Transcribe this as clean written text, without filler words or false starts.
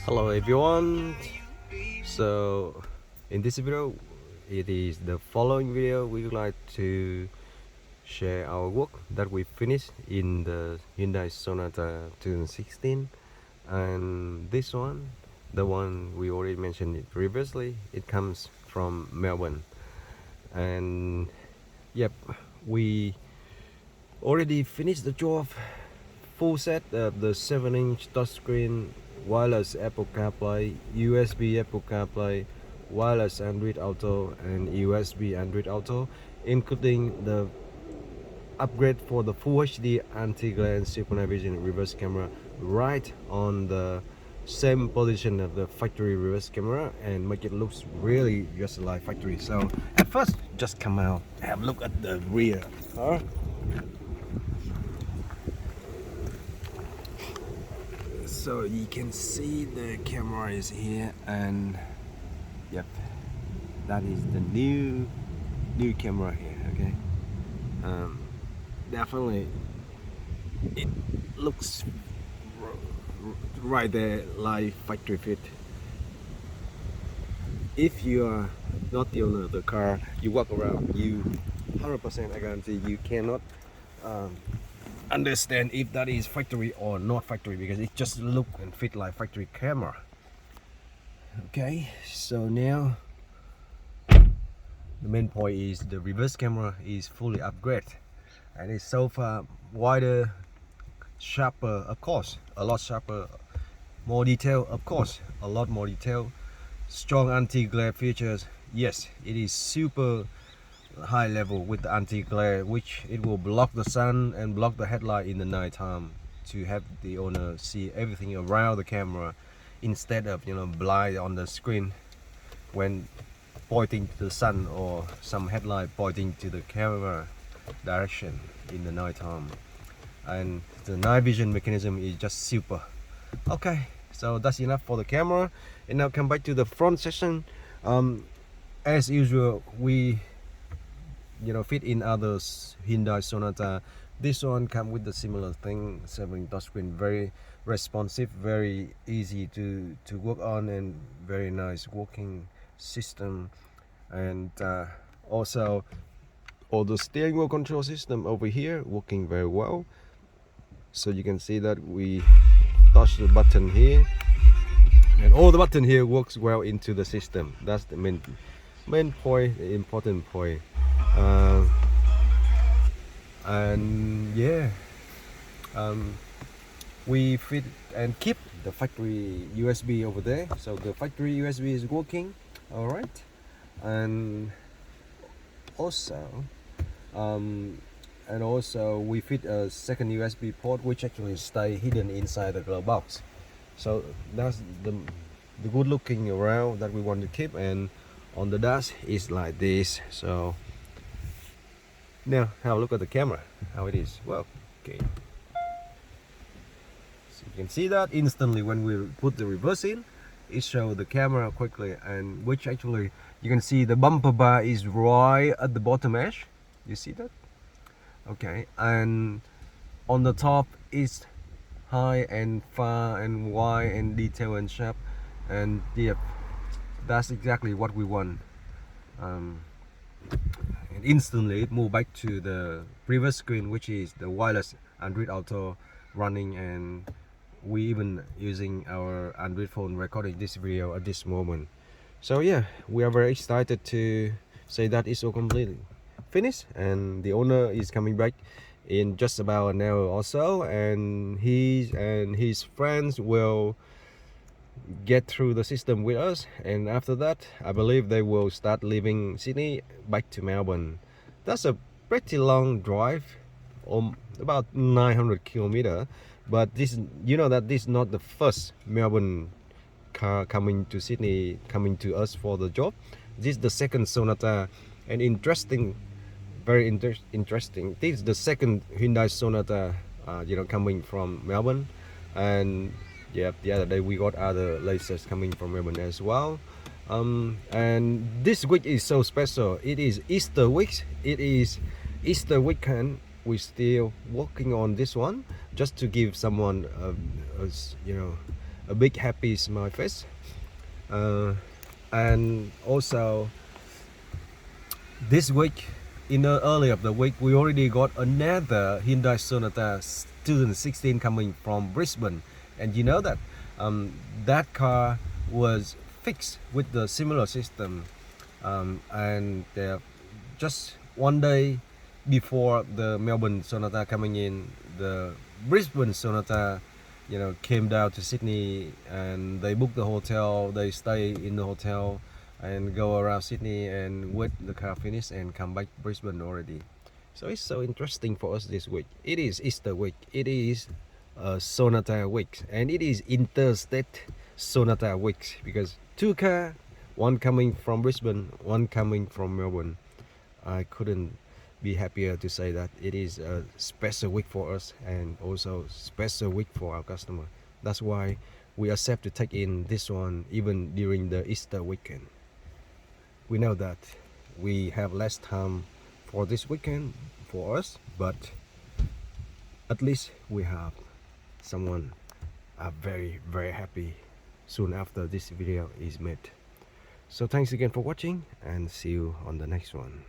Hello everyone. So in this video, it is the following video. We would like to share our work that we finished in the Hyundai Sonata 2016, and this one, the one we already mentioned it previously, it comes from Melbourne. And yep, we already finished the job. Full set of the 7-inch touchscreen, wireless Apple Carplay, USB Apple Carplay, wireless Android Auto, and USB Android Auto, including the upgrade for the Full HD anti-glare and super night vision reverse camera right on the same position of the factory reverse camera, and make it looks really just like factory. So at first, just come out, have a look at the rear. So you can see the camera is here, and yep, that is the new camera here. Okay, definitely it looks right there like factory fit. If you are not the owner of the car, you walk around, you 100% I guarantee you cannot understand if that is factory or not factory, because it just look and fit like factory camera. Okay, so now the main point is the reverse camera is fully upgraded, and it's so far wider, sharper, of course, a lot sharper, more detail, of course, a lot more detail, strong anti-glare features. Yes, it is super high level with the anti-glare, which it will block the sun and block the headlight in the night time to have the owner see everything around the camera, instead of blind on the screen when pointing to the sun or some headlight pointing to the camera direction in the night time. And the night vision mechanism is just super. Okay, so that's enough for the camera, and now come back to the front section. As usual, we fit in others Hyundai Sonata. This one come with the similar thing, 7-inch touchscreen, very responsive, very easy to work on, and very nice working system. And also all the steering wheel control system over here working very well. So you can see that we touch the button here, and all the button here works well into the system. That's the main point, the important point. And yeah, we fit and keep the factory USB over there, so the factory USB is working all right. And also we fit a second USB port, which actually stay hidden inside the glove box. So that's the good looking around that we want to keep. And on the dash is like this. So now have a look at the camera, how it is. Well, okay, so you can see that instantly when we put the reverse in, it shows the camera quickly, and which actually you can see the bumper bar is right at the bottom edge. You see that? Okay, and on the top is high and far and wide and detailed and sharp, and yep, that's exactly what we want. And instantly it moved back to the previous screen, which is the wireless Android Auto running, and we even using our Android phone recording this video at this moment. So yeah, we are very excited to say that it's all completely finished, and the owner is coming back in just about an hour or so, and his friends will get through the system with us, and after that I believe they will start leaving Sydney back to Melbourne. That's a pretty long drive, about 900 kilometers, but this, that this is not the first Melbourne car coming to Sydney, coming to us for the job. This is the second Sonata, and very interesting, this is the second Hyundai Sonata coming from Melbourne. And yeah, the other day we got other lasers coming from Melbourne as well. And this week is so special. It is Easter week. It is Easter weekend. We're still working on this one just to give someone a big happy smile face. And also this week, in the early of the week, we already got another Hyundai Sonata 2016 coming from Brisbane. And you know that that car was fixed with the similar system, and just one day before the Melbourne Sonata coming in, the Brisbane Sonata, you know, came down to Sydney, and they booked the hotel, they stay in the hotel and go around Sydney and wait the car finish and come back to Brisbane already. So it's so interesting for us this week. It is Easter week, it is Sonata week, and it is interstate Sonata week, because two cars, one coming from Brisbane, one coming from Melbourne. I couldn't be happier to say that it is a special week for us, and also special week for our customer. That's why we accept to take in this one even during the Easter weekend. We know that we have less time for this weekend for us, but at least we have someone very happy soon after this video is made. So thanks again for watching, and see you on the next one.